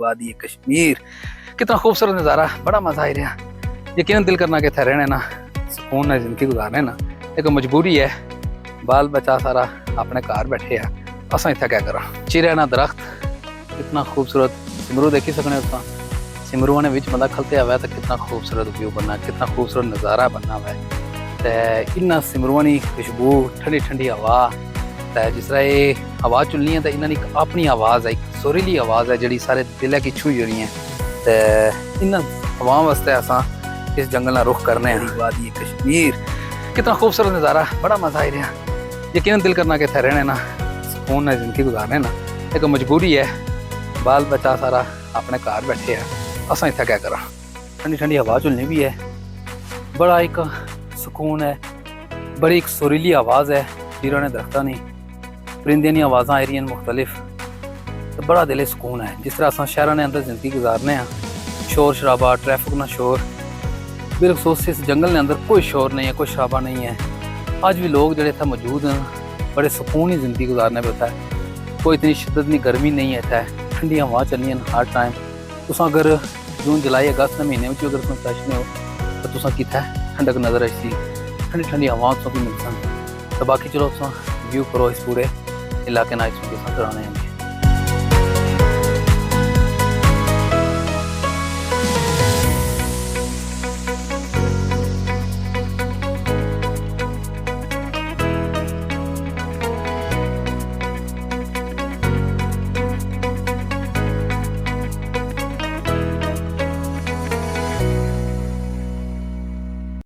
वादी कश्मीर कितना खूबसूरत नज़ारा, बड़ा मज़ा आ रहा। यकीनन दिल करना कि थे रहने ना, सुकून है जिंदगी गुजारने ना, एक मजबूरी है। बाल बच्चा सारा अपने घर बैठे है, असा इतना क्या करा। चिरे ना दरख्त कितना खूबसूरत, सिमरू देखी सकने उस सिमरू ने बिच बंदा खलते हुआ तो कितना खूबसूरत व्यू बनना, कितना खूबसूरत नज़ारा बनना हुआ है। तो इन्ना सिमरुआ की खुशबू, ठंडी ठंडी हवा, तो जिस तरह ये हवा चुलनी है तो इन्होंने अपनी आवाज़ है, एक सुरीली आवाज़ है जी सारे दिल की छू जड़ी है। तो इन हवाओं वास्ते असा इस जंगल का रुख करने वादी कश्मीर कितना खूबसूरत नज़ारा, बड़ा मज़ा आ रहा। यकीनन दिल करना कि थे रहने ना, सुकून है जिंदगी गुजारने ना, एक मजबूरी है। बाल बच्चा सारा अपने घर बैठे है, असा इतना क्या करा। ठंडी ठंडी हवा चुलनी भी है, बड़ा एक सुकून है, बड़ी एक सुरीली आवाज़ है। जीरा ने दरख्ता नहीं, परिंदे की आवाज़ा आ रही मुख्तलिफ, तो बड़ा दिल सुकून है। जिस तरह अस शहरों के अंदर जिंदगी गुजारने हैं, शोर शराबा, ट्रैफिक ना शोर, बिलखसूस इस जंगल के अंदर कोई शोर नहीं है, कोई शराबा नहीं है। आज भी लोग जो इतना मौजूद हैं, बड़े सुकून ही जिंदगी गुजारने पे है। कोई इतनी शिद्दत नहीं, गर्मी नहीं है, ठंडी हवा चलनी है हर टाइम। तुस अगर जून जुलाई अगस्त के महीने में अगर तुम दर्शने हो तो तुसा कितना ठंडक नजर आई, ठंडी ठंडी हवा भी मिल सन। तो बाकी चलो तुम व्यू करो इस पूरे इलाके ना, इस कराने हैं।